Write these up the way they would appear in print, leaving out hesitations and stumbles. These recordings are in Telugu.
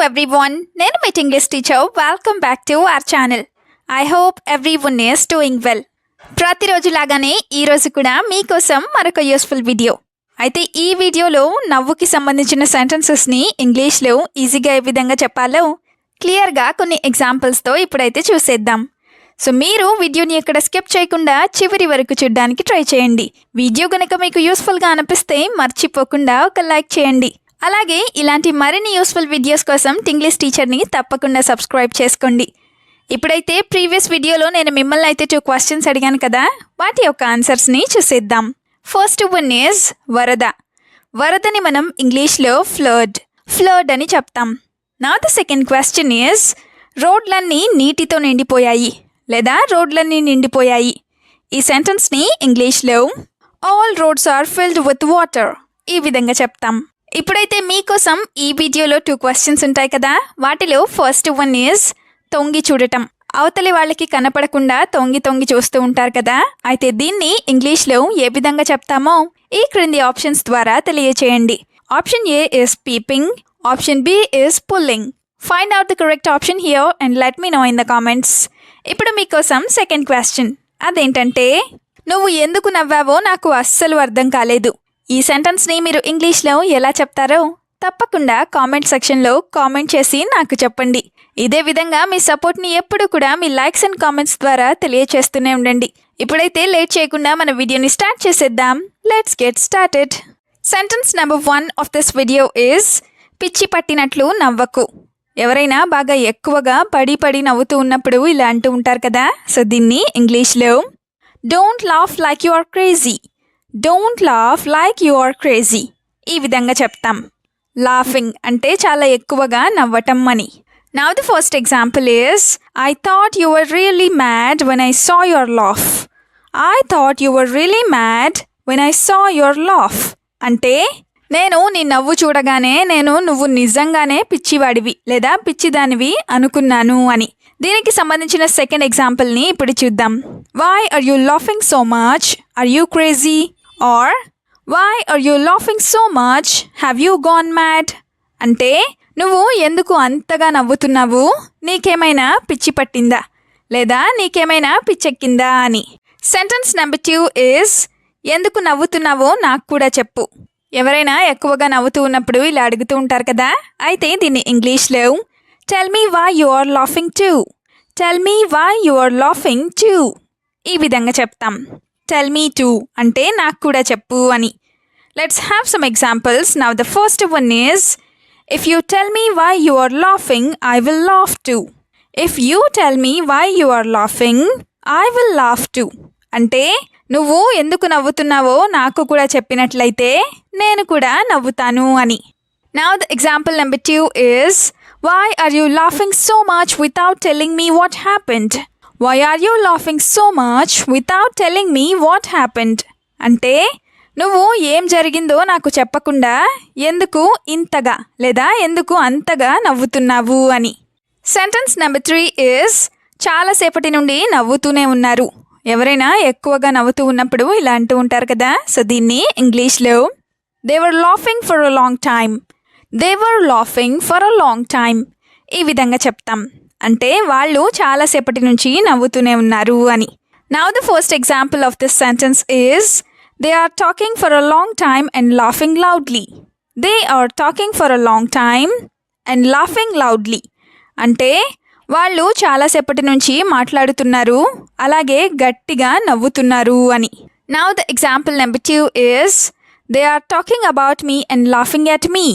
everyone, నేను మీ English teacher. Welcome back to our channel. I hope everyone is doing well. ప్రతిరోజు లాగానే ఈరోజు కూడా మీకోసం మరొక యూస్ఫుల్ వీడియో. అయితే ఈ వీడియోలో నవ్వుకి సంబంధించిన సెంటెన్సెస్ని ఇంగ్లీష్లో ఈజీగా ఏ విధంగా చెప్పాలో క్లియర్గా కొన్ని ఎగ్జాంపుల్స్తో ఇప్పుడైతే చూసేద్దాం. సో మీరు వీడియోని ఎక్కడ స్కిప్ చేయకుండా చివరి వరకు చూడడానికి ట్రై చేయండి. వీడియో కనుక మీకు యూస్ఫుల్గా అనిపిస్తే మర్చిపోకుండా ఒక లైక్ చేయండి. అలాగే ఇలాంటి మరిన్ని యూస్ఫుల్ వీడియోస్ కోసం ఇంగ్లీష్ టీచర్ని తప్పకుండా సబ్స్క్రైబ్ చేసుకోండి. ఇప్పుడైతే ప్రీవియస్ వీడియోలో నేను మిమ్మల్ని అయితే 2 క్వశ్చన్స్ అడిగాను కదా, వాటి యొక్క ఆన్సర్స్ని చూసేద్దాం. ఫస్ట్ వన్ ఈజ్ వరద. వరదని మనం ఇంగ్లీష్లో ఫ్లడ్ అని చెప్తాం. నా ద సెకండ్ క్వశ్చన్ ఈజ్ రోడ్లన్నీ నీటితో నిండిపోయాయి లేదా రోడ్లన్నీ నిండిపోయాయి. ఈ సెంటెన్స్ని ఇంగ్లీష్లో all roads are filled with water ఈ విధంగా చెప్తాం. ఇప్పుడైతే మీకోసం ఈ వీడియోలో 2 క్వశ్చన్స్ ఉంటాయి కదా, వాటిలో ఫస్ట్ వన్ ఈజ్ తొంగి చూడటం. అవతలి వాళ్ళకి కనపడకుండా తొంగి చూస్తూ ఉంటారు కదా, అయితే దీన్ని ఇంగ్లీష్లో ఏ విధంగా చెప్తామో ఈ క్రింది ఆప్షన్స్ ద్వారా తెలియచేయండి. Option A is peeping, option B is pulling. Find out the correct option here and let me know in the comments. ఇప్పుడు మీకోసం సెకండ్ క్వశ్చన్. అదేంటంటే, నువ్వు ఎందుకు నవ్వావో నాకు అస్సలు అర్థం కాలేదు. ఈ సెంటెన్స్ని మీరు ఇంగ్లీష్లో ఎలా చెప్తారో తప్పకుండా కామెంట్ సెక్షన్లో కామెంట్ చేసి నాకు చెప్పండి. ఇదే విధంగా మీ సపోర్ట్ని ఎప్పుడు కూడా మీ లైక్స్ అండ్ కామెంట్స్ ద్వారా తెలియచేస్తూనే ఉండండి. ఇప్పుడైతే లేట్ చేయకుండా మన వీడియోని స్టార్ట్ చేసేద్దాం. Let's get started. Sentence number 1 of this video is పిచ్చి పట్టినట్లు నవ్వకు. ఎవరైనా బాగా ఎక్కువగా పడి నవ్వుతూ ఉన్నప్పుడు ఇలా అంటూ ఉంటారు కదా, సో దీన్ని ఇంగ్లీష్లో don't laugh like you are crazy. Don't laugh like you are crazy ఈ విధంగా చెప్తాం. లాఫింగ్ అంటే చాలా ఎక్కువగా నవ్వటం అని. Now the first example is I thought you were really mad when I saw your laugh. I thought you were really mad when I saw your laugh అంటే నేను నీ నవ్వు చూడగానే నువ్వు నిజంగానే పిచ్చివాడివి లేదా పిచ్చిదానివి అనుకున్నాను అని. దీనికి సంబంధించిన సెకండ్ ఎగ్జాంపుల్ని ఇప్పుడు చూద్దాం. Why are you laughing so much, are you crazy? Or why are you laughing so much, have you gone mad? అంటే నువ్వు ఎందుకు అంతగా నవ్వుతున్నావు, నీకేమైనా పిచ్చి పట్టిందా లేదా నీకేమైనా పిచ్చెక్కిందా అని. సెంటెన్స్ నెంబర్ 2 ఈజ్ ఎందుకు నవ్వుతున్నావో నాకు కూడా చెప్పు. ఎవరైనా ఎక్కువగా నవ్వుతూ ఉన్నప్పుడు ఇలా అడుగుతూ ఉంటారు కదా, అయితే దీన్ని ఇంగ్లీష్లో tell me why you are laughing too. Tell me why you are laughing too ఈ విధంగా చెప్తాం. టెల్ మీ టు అంటే నాకు కూడా చెప్పు అని. Let's have some examples. Now the first one is if you tell me why you are laughing I will laugh too. If you tell me why you are laughing I will laugh too అంటే నువ్వు ఎందుకు నవ్వుతున్నావో నాకు కూడా చెప్పినట్లయితే నేను కూడా నవ్వుతాను అని. Now the example number 2 is why are you laughing so much without telling me what happened. Why are you laughing so much without telling me what happened అంటే నువ్వు ఏం జరిగిందో నాకు చెప్పకుండా ఎందుకు ఇంతగా లేదా ఎందుకు అంతగా నవ్వుతున్నావు అని. సెంటెన్స్ నెంబర్ 3 ఈజ్ చాలాసేపటి నుండి నవ్వుతూనే ఉన్నారు. ఎవరైనా ఎక్కువగా నవ్వుతూ ఉన్నప్పుడు ఇలా అంటూ ఉంటారు కదా, సో దీన్ని ఇంగ్లీష్లో they were laughing for a long time. They were laughing for a long time ఈ విధంగా చెప్తాం. అంటే వాళ్ళు చాలాసేపటి నుంచి నవ్వుతూనే ఉన్నారు అని. Now the first example of this sentence is they are talking for a long time and laughing loudly. They are talking for a long time and laughing loudly అంటే వాళ్ళు చాలాసేపటి నుంచి మాట్లాడుతున్నారు అలాగే గట్టిగా నవ్వుతున్నారు అని. Now the example number 2 is they are talking about me and laughing at me.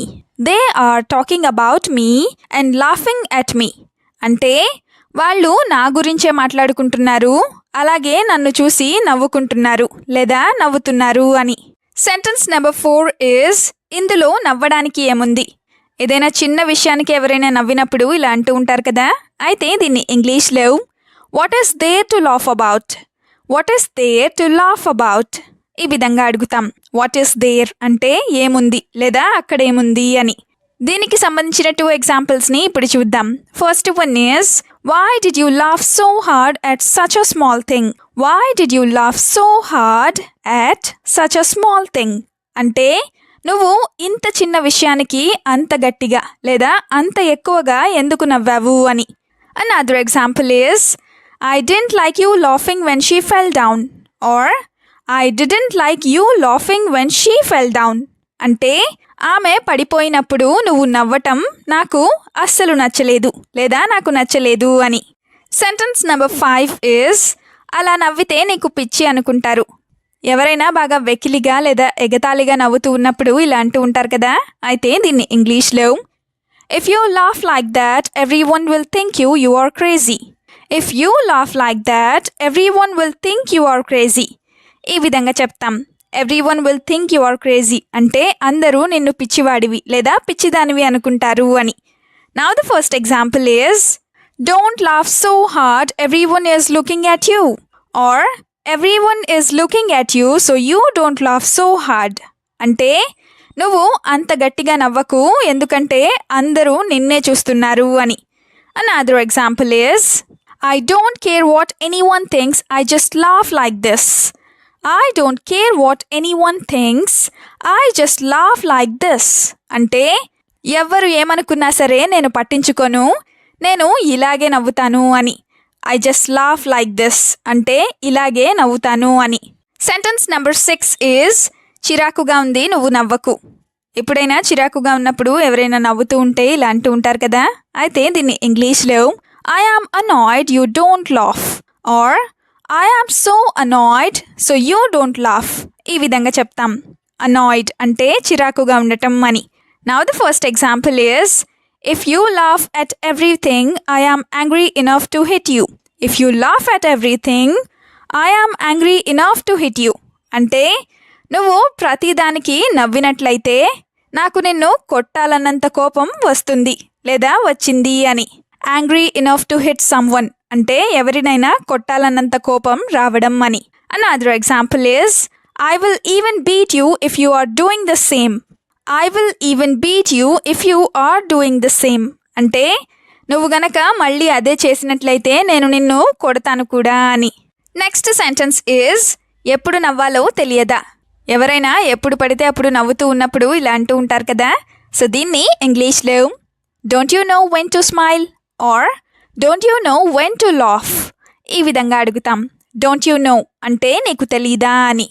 They are talking about me and laughing at me అంటే వాళ్ళు నా గురించే మాట్లాడుకుంటున్నారు అలాగే నన్ను చూసి నవ్వుకుంటున్నారు లేదా నవ్వుతున్నారు అని. సెంటెన్స్ నెంబర్ 4 ఈజ్ ఇందులో నవ్వడానికి ఏముంది. ఏదైనా చిన్న విషయానికి ఎవరైనా నవ్వినప్పుడు ఇలా అంటూ ఉంటారు కదా, అయితే దీన్ని ఇంగ్లీష్లో what is there to laugh about. What is there to laugh about ఈ విధంగా అడుగుతాం. వాట్ ఈస్ దేర్ అంటే ఏముంది లేదా అక్కడ ఏముంది అని. దీనికి సంబంధించిన 2 ఎగ్జాంపుల్స్ని ఇప్పుడు చూద్దాం. First one is why did you laugh so hard at such a small thing. Why did you laugh so hard at such a small thing అంటే నువ్వు ఇంత చిన్న విషయానికి అంత గట్టిగా లేదా అంత ఎక్కువగా ఎందుకు నవ్వావు అని. Another example is, I didn't like you laughing when she fell down. Or, I didn't like you laughing when she fell down. అంటే ఆమె పడిపోయినప్పుడు నువ్వు నవ్వటం నాకు అస్సలు నచ్చలేదు లేదా నాకు నచ్చలేదు అని. సెంటెన్స్ నెంబర్ 5 is, అలా నవ్వితే నీకు పిచ్చి అనుకుంటారు. ఎవరైనా బాగా వెకిలిగా లేదా ఎగతాళిగా నవ్వుతూ ఉన్నప్పుడు ఇలా అంటూ ఉంటారు కదా. అయితే దీన్ని ఇంగ్లీష్లో, If you laugh like that, everyone will think you are crazy. If you laugh like that, everyone will think you are crazy. ఈ విధంగా చెప్తాం. Everyone will think you are crazy అంటే అందరూ నిన్ను పిచ్చివాడివి లేదా పిచ్చిదానివి అనుకుంటారు అని. Now the first example is, Don't laugh so hard, everyone is looking at you. Or, Everyone is looking at you, so you don't laugh so hard. అంటే నువ్వు అంత గట్టిగా నవ్వకు ఎందుకంటే అందరూ నిన్నే చూస్తున్నారు అని. Another example is, I don't care what anyone thinks, I just laugh like this. I don't care what anyone thinks, I just laugh like this. అంటే ఎవ్వరు ఏమనుకున్నా సరే నేను పట్టించుకోను, నేను ఇలాగే నవ్వుతాను అని. I just laugh like this అంటే ఇలాగే నవ్వుతాను అని. సెంటెన్స్ నెంబర్ 6 is, చిరాకుగా ఉంది నువ్వు నవ్వకు. ఎప్పుడైనా చిరాకుగా ఉన్నప్పుడు ఎవరైనా నవ్వుతూ ఉంటే ఇలా అంటూ ఉంటారు కదా. అయితే దీన్ని ఇంగ్లీష్లో, I am annoyed, you don't laugh. Or, I am so annoyed, so you don't laugh. ఈ విధంగా చెప్తాం. Annoyed అంటే చిరాకుగా ఉండటం అని. Now the first example is, If you laugh at everything, I am angry enough to hit you. If you laugh at everything, I am angry enough to hit you. అంటే నువ్వు ప్రతిదానికి నవ్వినట్లయితే నాకు నిన్ను కొట్టాలన్నంత కోపం వస్తుంది లేదా వచ్చింది అని. Angry enough to hit someone అంటే ఎవరినైనా కొట్టాలన్నంత కోపం రావడం అని. Another example is, I will even beat you if you are doing the same. I will even beat you if you are doing the same. అంటే నువ్వు గనక మళ్ళీ అదే చేసినట్లయితే నేను నిన్ను కొడతాను కూడా అని. నెక్స్ట్ సెంటెన్స్ ఈజ్, ఎప్పుడు నవ్వాలో తెలియదా. ఎవరైనా ఎప్పుడు పడితే అప్పుడు నవ్వుతూ ఉన్నప్పుడు ఇలా అంటూ ఉంటారు కదా. సో దీన్ని ఇంగ్లీష్లో, don't you know when to smile or don't you know when to laugh. ఈ విధంగా అడుగుతాం. డోంట్ యూ నో అంటే నీకు తెలీదా అని.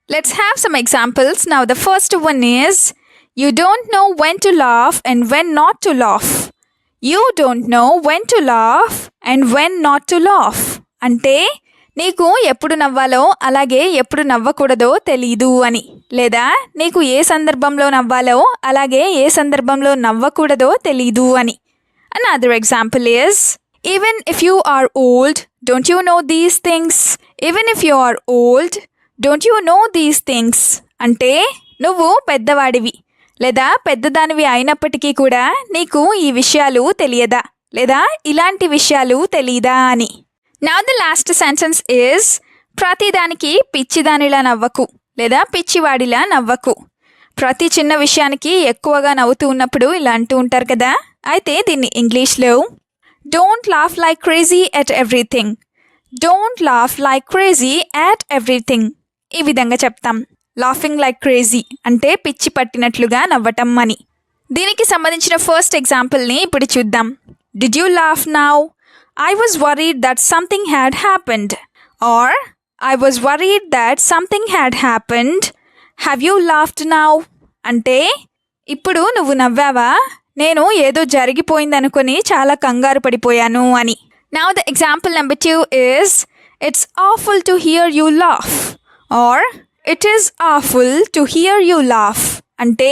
Let's have some examples. Now the first one is, You don't know when to laugh and when not to laugh. You don't know when to laugh and when not to laugh. అంటే నీకు ఎప్పుడు నవ్వాలో అలాగే ఎప్పుడు నవ్వకూడదో తెలీదు అని. లేదా నీకు ఏ సందర్భంలో నవ్వాలో అలాగే ఏ సందర్భంలో నవ్వకూడదో తెలీదు అని. Another example is, Even if you are old, don't you know these things? Even if you are old, don't you know these things? అంటే నువ్వు పెద్దవాడివి లేదా పెద్దదానివి అయినప్పటికీ కూడా నీకు ఈ విషయాలు తెలియదా లేదా ఇలాంటి విషయాలు తెలీదా అని. Now the last sentence is, ప్రతిదానికి పిచ్చిదానిలా నవ్వకు లేదా పిచ్చివాడిలా నవ్వకు. ప్రతి చిన్న విషయానికి ఎక్కువగా నవ్వుతూ ఉన్నప్పుడు ఇలా అంటూ ఉంటారు కదా. అయితే దీన్ని ఇంగ్లీష్లో, Don't laugh like crazy at everything. Don't laugh like crazy at everything. ఈ విధంగా చెప్తాం. లాఫింగ్ లైక్ క్రేజీ అంటే పిచ్చి పట్టినట్లుగా నవ్వటం అని. దీనికి సంబంధించిన ఫస్ట్ ఎగ్జాంపుల్ని ఇప్పుడు చూద్దాం. Did you laugh now? I was worried that something had happened. Or I was worried that something had happened. Have you laughed now? అంటే ఇప్పుడు నువ్వు నవ్వావా? నేను ఏదో జరిగిపోయిందనుకొని చాలా కంగారు పడిపోయాను అని. Now the example number 2 is, It's awful to hear you laugh. Or It is awful to hear you laugh. అంటే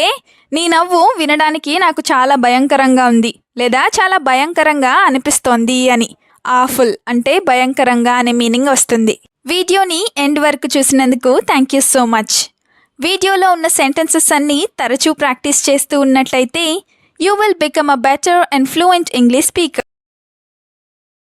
నీ నవ్వు వినడానికి నాకు చాలా భయంకరంగా ఉంది లేదా చాలా భయంకరంగా అనిపిస్తోంది అని. ఆఫుల్ అంటే భయంకరంగా అనే మీనింగ్ వస్తుంది. వీడియోని ఎండ్ వరకు చూసినందుకు థ్యాంక్ యూ సో మచ్. వీడియోలో ఉన్న సెంటెన్సెస్ అన్నీ తరచూ ప్రాక్టీస్ చేస్తూ ఉన్నట్లయితే you will become a better and fluent English speaker.